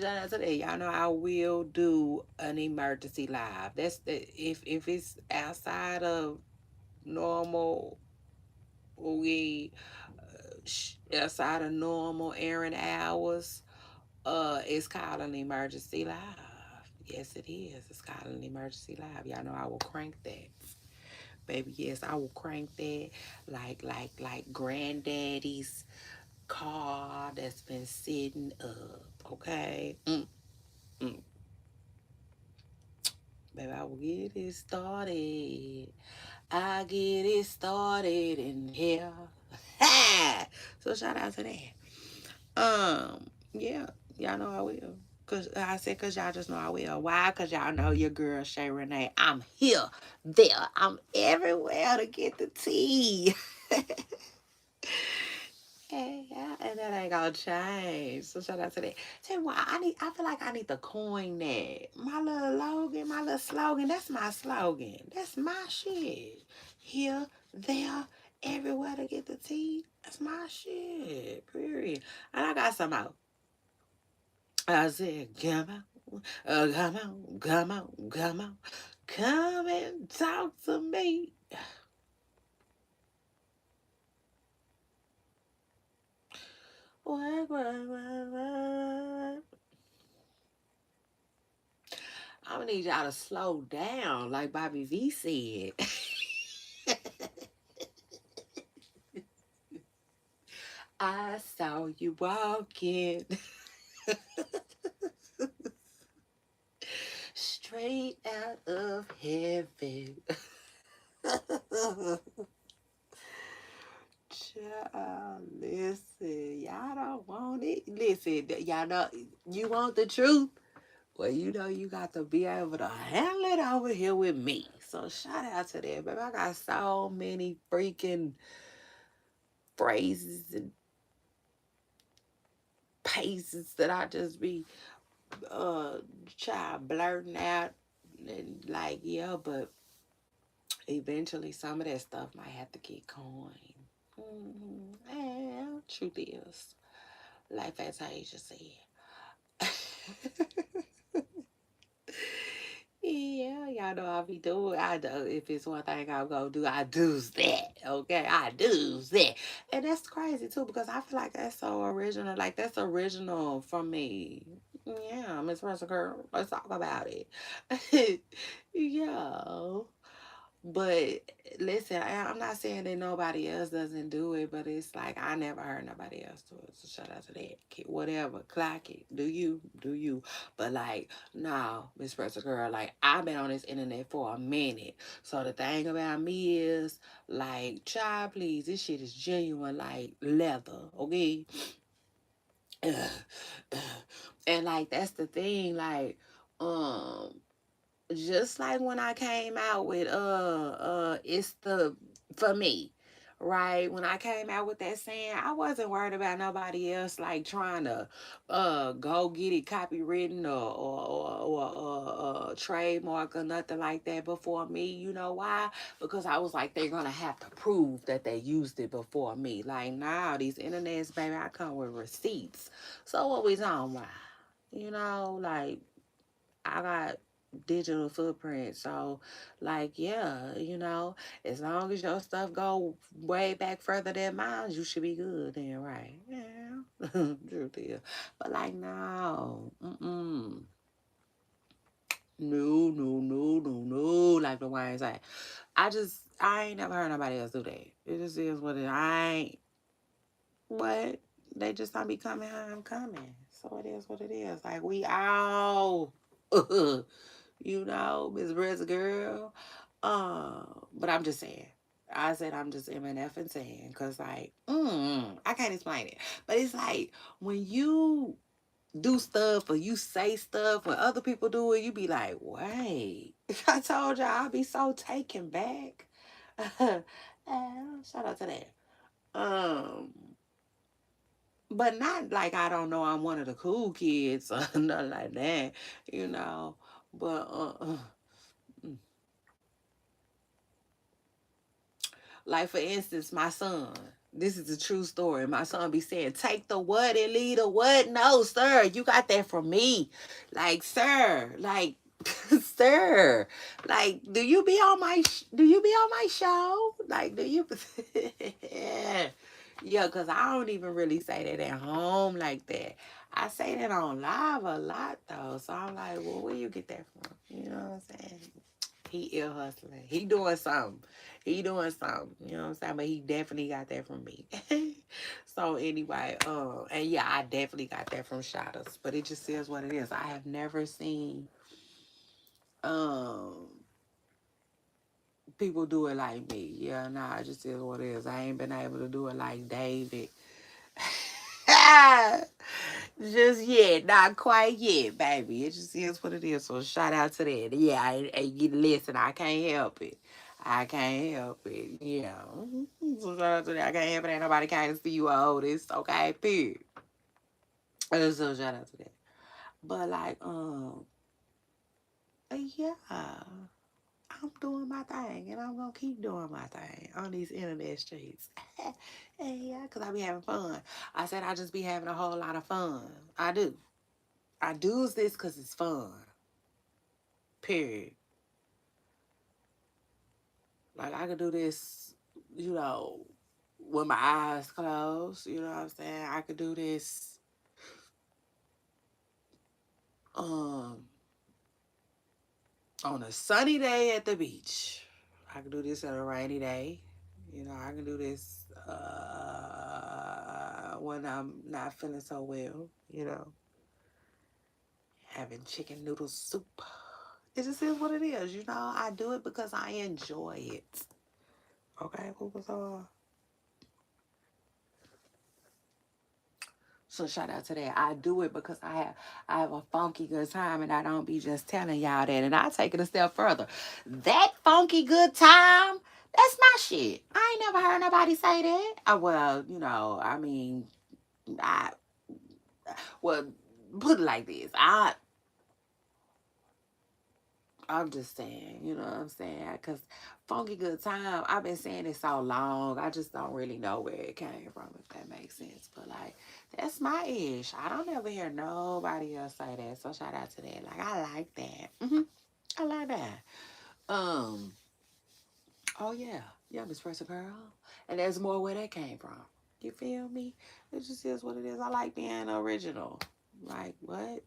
Shout out to that. Y'all know I will do an emergency live. That's the if it's outside of normal, we outside of normal errand hours. It's called an emergency live. Yes, it is. It's called an emergency live. Y'all know I will crank that, baby. Yes, I will crank that like granddaddy's car that's been sitting up. Okay. Mm. Baby, I will get it started. I get it started in here. So shout out to that. Yeah, y'all know I will. Cause y'all just know I will. Why? Cause y'all know your girl Shay Renee. I'm here, there, I'm everywhere to get the tea. Yeah, and that ain't gonna change. So shout out to that. Tell you what, I feel like I need to coin that. My little logan, my little slogan. That's my slogan. That's my shit. Here, there, everywhere to get the tea. That's my shit. Period. And I got some out. I said, come on, come on, come on, come on. Come and talk to me. Work, work, work, work. I'm gonna need y'all to slow down, like Bobby V said. I saw you walking straight out of heaven. Child, listen, y'all don't want it. Listen, y'all know you want the truth. Well, you know you got to be able to handle it over here with me. So shout out to that, baby. I got so many freaking phrases and paces that I just be child blurting out and like yeah, but eventually some of that stuff might have to get coined. And truth is, life as Asia said. Yeah, y'all know I be doing. I do. If it's one thing I'm gonna do, I do's that. Okay, I do's that, and that's crazy too because I feel like that's so original. Like that's original from me. Yeah, Miss Russell girl, let's talk about it. Yeah. But listen, I'm not saying that nobody else doesn't do it, but it's like I never heard nobody else do it. So shout out to that. Whatever, clock it. Do you. But like, no, Miss Pressure Girl, like I've been on this internet for a minute. So the thing about me is like, child, please, this shit is genuine like leather, okay? And like that's the thing, like, um, just like when I came out with it's the for me, right? When I came out with that saying, I wasn't worried about nobody else like trying to go get it copywritten or trademark or nothing like that before me. You know why? Because I was like, they're gonna have to prove that they used it before me. Like now, these internets, baby, I come with receipts. So what we talking about? You know, like I got digital footprint. So like yeah, you know, as long as your stuff go way back further than mine, you should be good then, right? Yeah. Truth is. But like no. Mm-mm. No, no, no, no, no. Like the Wayne say. I ain't never heard nobody else do that. It just is what it I ain't what they just don't be coming how I'm coming. So it is what it is. Like we all you know, Miss Brett's girl. But I'm just saying. I said I'm just MNF and saying, because, like, I can't explain it. But it's like when you do stuff or you say stuff when other people do it, you be like, wait. I told y'all I'll be so taken back. Shout out to that. Um, but not like I don't know I'm one of the cool kids or nothing like that, you know. But like for instance, my son. This is a true story. My son be saying, "Take the what and leave the what." No, sir, you got that from me. Like, sir, like, sir, like, do you be on my show? Like, do you? Yeah, cause I don't even really say that at home like that. I say that on live a lot though. So I'm like, well, where you get that from? You know what I'm saying? He ill hustling. He doing something. He doing something. You know what I'm saying? But he definitely got that from me. So anyway, and yeah, I definitely got that from Shadows. But it just is what it is. I have never seen um people do it like me. Yeah, nah, it just is what it is. I ain't been able to do it like David. Just yet, not quite yet, baby. It just is what it is. So shout out to that. Yeah, listen, I can't help it. I can't help it. Yeah. So shout out to that. I can't help it. Ain't nobody came to see you oldest. Okay, period. So shout out to that. But like, yeah. I'm doing my thing and I'm gonna keep doing my thing on these internet streets. And yeah, because I be having fun. I said I just be having a whole lot of fun. I do. I do this because it's fun. Period. Like I could do this, you know, with my eyes closed. You know what I'm saying? I could do this um on a sunny day at the beach. I could do this on a rainy day. You know, I can do this when I'm not feeling so well, you know, having chicken noodle soup. It just is what it is, you know. I do it because I enjoy it. Okay, what was all? So shout out to that. I do it because I have a funky good time and I don't be just telling y'all that. And I take it a step further. That funky good time, that's my shit. I ain't never heard nobody say that. Well, you know, I mean, I well put it like this. I'm just saying, you know what I'm saying? Because funky good time, I've been saying it so long, I just don't really know where it came from, if that makes sense. But, like, that's my ish. I don't ever hear nobody else say that. So, shout out to that. Like, I like that. I like that. Um, oh, yeah. Yeah, Miss Pressa Girl. And there's more where that came from. You feel me? It just is what it is. I like being original. Like, what?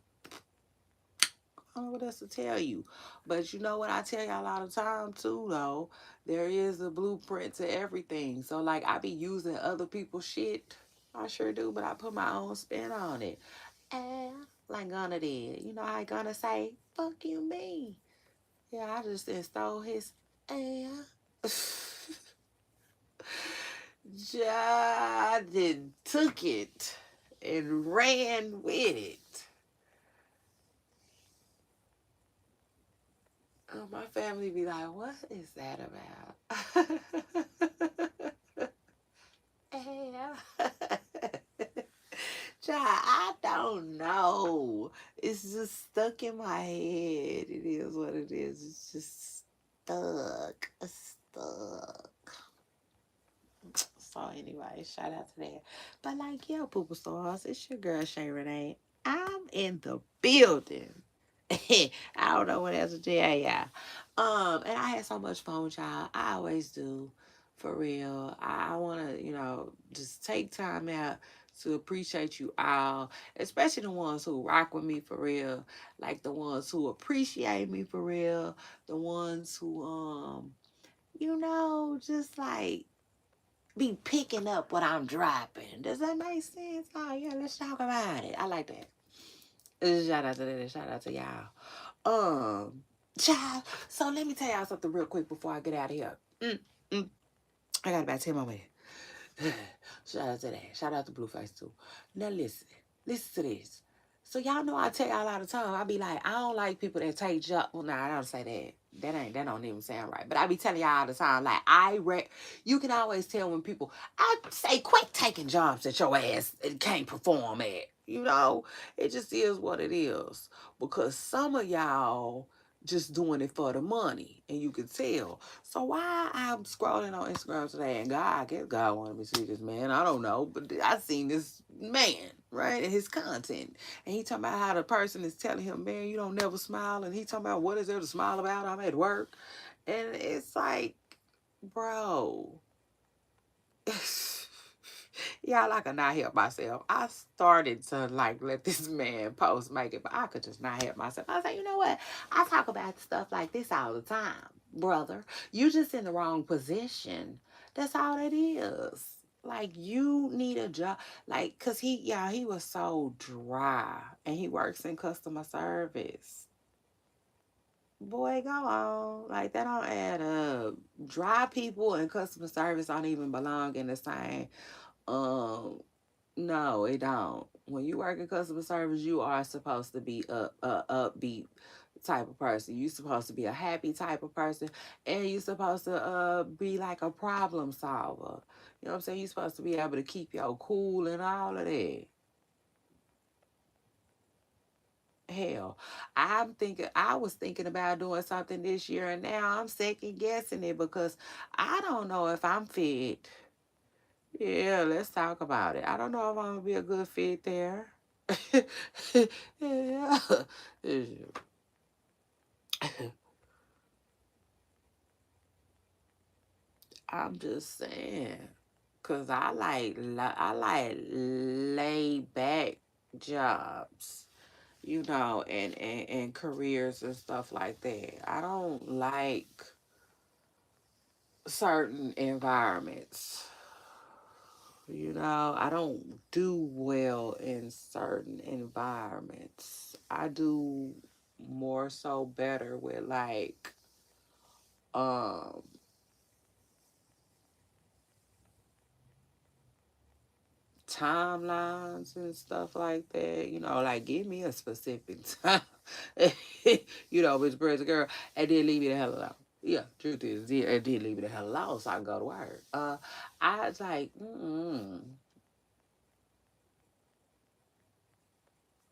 I don't know what else to tell you. But you know what I tell y'all all the time too though? There is a blueprint to everything. So like I be using other people's shit. I sure do, but I put my own spin on it. And like Gunna did. You know how Gunna say, fuck you me. Yeah, I just stole his and I then took it and ran with it. My family be like, what is that about? Yeah. Child, I don't know. It's just stuck in my head. It is what it is. It's just stuck. It's stuck. So anyway, shout out to that. But like, yeah, Poopa Stars, it's your girl Shay Renee. I'm in the building. I don't know what else to tell y'all. And I had so much fun with y'all. I always do, for real. I wanna, just take time out to appreciate you all, especially the ones who rock with me for real, like the ones who appreciate me for real, the ones who just like be picking up what I'm dropping. Does that make sense? Oh yeah, let's talk about it. I like that. Shout out to that. Shout out to y'all. Um, Child. So let me tell y'all something real quick before I get out of here. Mm. I got about 10 more minutes. Shout out to that. Shout out to Blueface too. Now listen. Listen to this. So y'all know I tell y'all all the time. I be like, I don't like people that take job. Well, nah, I don't say that. That don't even sound right. But I be telling y'all all the time, like you can always tell when people I say quit taking jobs that your ass can't perform at. It just is what it is. Because some of y'all just doing it for the money, and you can tell. So why I'm scrolling on Instagram today, and I guess God wanted me to see this man. I don't know, but I seen this man, right, and his content, and he talking about how the person is telling him, man, you don't never smile, and he talking about what is there to smile about? I'm at work, and it's like, bro. Y'all, I could not help myself. I started to like let this man post make it, but I could just not help myself. I was like, you know what? I talk about stuff like this all the time, brother. You just in the wrong position. That's all it is. Like you need a job, like, cause he was so dry, and he works in customer service. Boy, go on. Like that don't add up. Dry people and customer service don't even belong in the same um no, it don't. When you work in customer service, you are supposed to be a upbeat type of person. You're supposed to be a happy type of person, and you're supposed to be like a problem solver. You know what I'm saying? You're supposed to be able to keep your cool and all of that. Hell, I was thinking about doing something this year, and now I'm second guessing it because I don't know if I'm fit. Yeah, let's talk about it. I don't know if I'm gonna be a good fit there. Yeah. I'm just saying, cause I like laid back jobs, and careers and stuff like that. I don't like certain environments. I don't do well in certain environments. I do more so better with like um timelines and stuff like that. Like give me a specific time. Which brother girl, and then leave me the hell alone. Yeah, truth is, yeah, and then leave me the hell alone so I can go to work. I was like,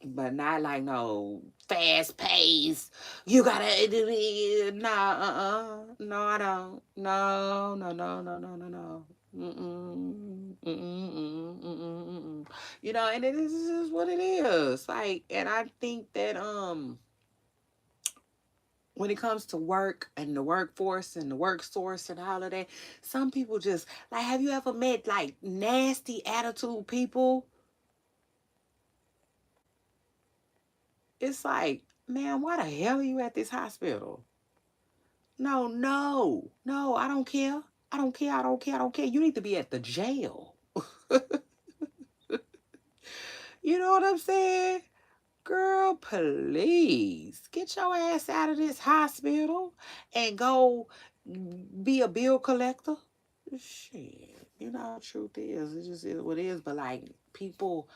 but not like no fast pace. You gotta nah, no, I don't. No, no, no, no, no, no, no. Mm-mm, mm-mm, mm-mm, mm-mm, mm-mm. And it is just what it is. Like, and I think that when it comes to work and the workforce and the work source and all of that, some people just like, have you ever met like nasty attitude people? It's like, man, why the hell are you at this hospital? No, no, no, I don't care. I don't care. I don't care. I don't care. You need to be at the jail. You know what I'm saying? Girl, please get your ass out of this hospital and go be a bill collector. Shit. Truth is, it just is what it is. But like, people,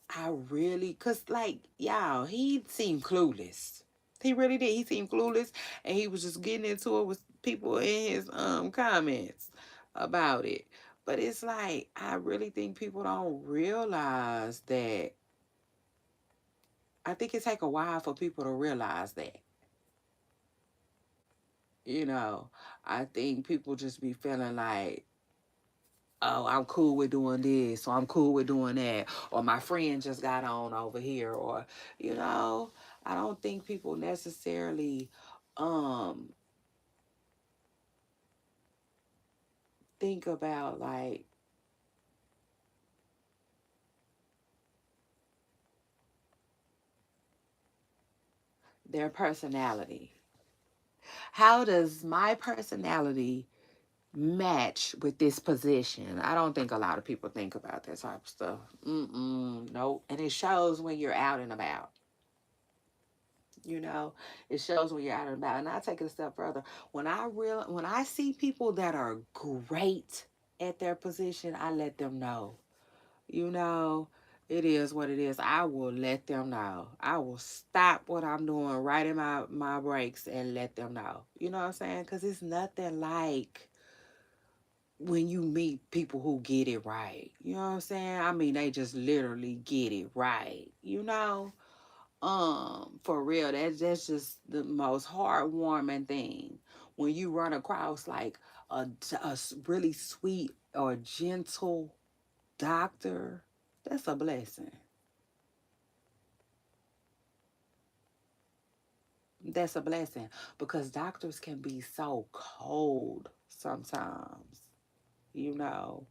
cause like, y'all, he seemed clueless. He really did. He seemed clueless, and he was just getting into it with people in his comments about it. But it's like, I really think people don't realize that. I think it take a while for people to realize that. You know, I think people just be feeling like, oh, I'm cool with doing this, or I'm cool with doing that, or my friend just got on over here, or, you know, I don't think people necessarily um think about like their personality. How does my personality match with this position? I don't think a lot of people think about that type of stuff. Nope. And it shows when you're out and about. You know, it shows when you're out and about. And I take it a step further. When I see people that are great at their position, I let them know. You know, it is what it is. I will let them know. I will stop what I'm doing right in my breaks and let them know. You know what I'm saying? Because it's nothing like when you meet people who get it right. You know what I'm saying? I mean, they just literally get it right. You know? For real, that's just the most heartwarming thing. When you run across like a really sweet or gentle doctor, that's a blessing. That's a blessing because doctors can be so cold sometimes, you know,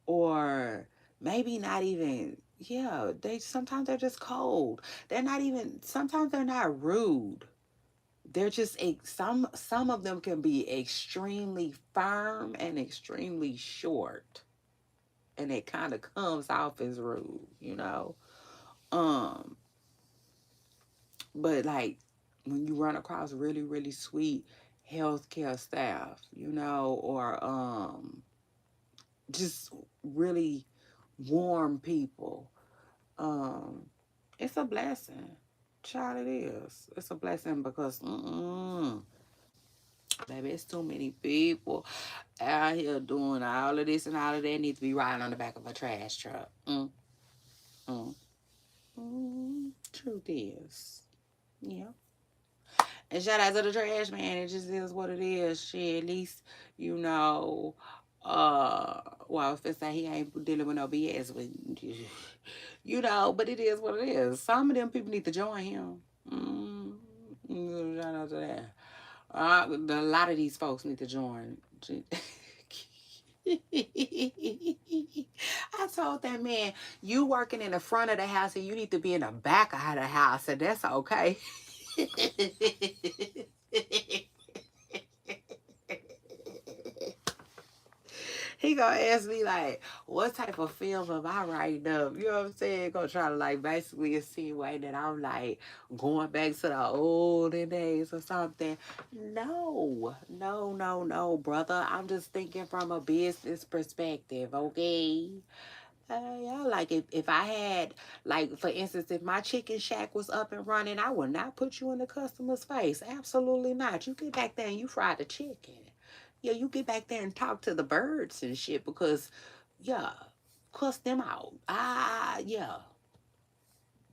or maybe not even, yeah, they sometimes they're just cold. They're not even, sometimes they're not rude. They're just some of them can be extremely firm and extremely short, and it kind of comes off as rude, you know. Um, but like when you run across really sweet healthcare staff, you know, or just really warm people, um, it's a blessing. Child, it is. It's a blessing because baby, it's too many people out here doing all of this and all of that. Need to be riding on the back of a trash truck. Mm. Truth is, yeah. And shout out to the trash man. It just is what it is. Shit, at least you know. Well, if it's that he ain't dealing with no BS, but you know, but it is what it is. Some of them people need to join him. Shout out to that. A lot of these folks need to join. I told that man, you working in the front of the house and you need to be in the back of the house, and that's okay. He gonna ask me like, what type of film am I writing up? You know what I'm saying? Gonna try to like basically insinuate that I'm like going back to the olden days or something. No, brother. I'm just thinking from a business perspective, okay? Yeah, like if I had, like, for instance, if my chicken shack was up and running, I would not put you in the customer's face. Absolutely not. You get back there and you fry the chicken. Yeah, you get back there and talk to the birds and shit because, yeah, cuss them out. Yeah.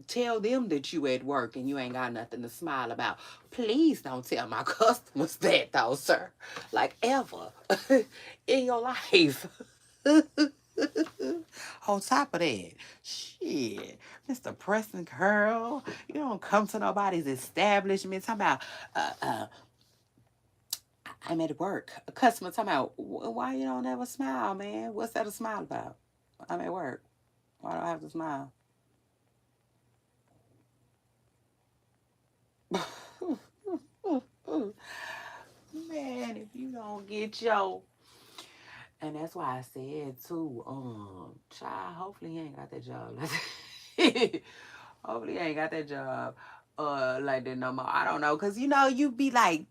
Tell them that you at work and you ain't got nothing to smile about. Please don't tell my customers that though, sir. Like ever in your life. On top of that, shit, Mr. Preston Curl, you don't come to nobody's establishment talking about, I'm at work. A customer talking about, why you don't ever smile, man? What's that a smile about? I'm at work. Why do I have to smile? Man, if you don't get your, and that's why I said too, child, hopefully he ain't got that job. Hopefully he ain't got that job like that no more. I don't know. Cause you know, you be like,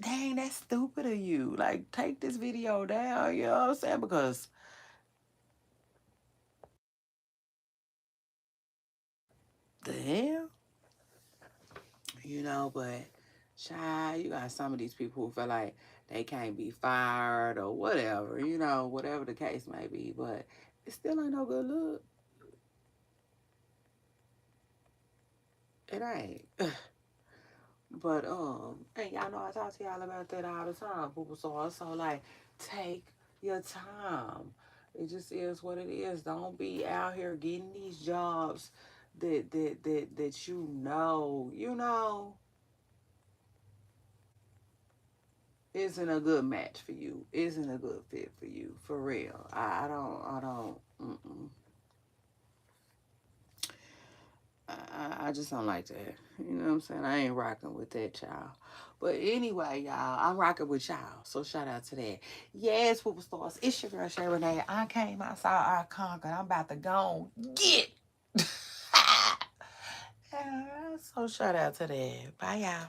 dang, that's stupid of you. Like, take this video down, you know what I'm saying? Because the hell? You know, but child, you got some of these people who feel like they can't be fired or whatever, you know, whatever the case may be. But it still ain't no good look. It ain't. But and y'all know I talk to y'all about that all the time, people. So also like take your time. It just is what it is. Don't be out here getting these jobs that you know isn't a good match for you, isn't a good fit for you, for real. I don't. Mm-mm. I just don't like that. You know what I'm saying? I ain't rocking with that, child. But anyway, y'all, I'm rocking with y'all. So shout out to that. Yes, Pooper Stars. It's your girl, Shay Renee. I came, I saw, I conquered. I'm about to go get. Yeah, so shout out to that. Bye, y'all.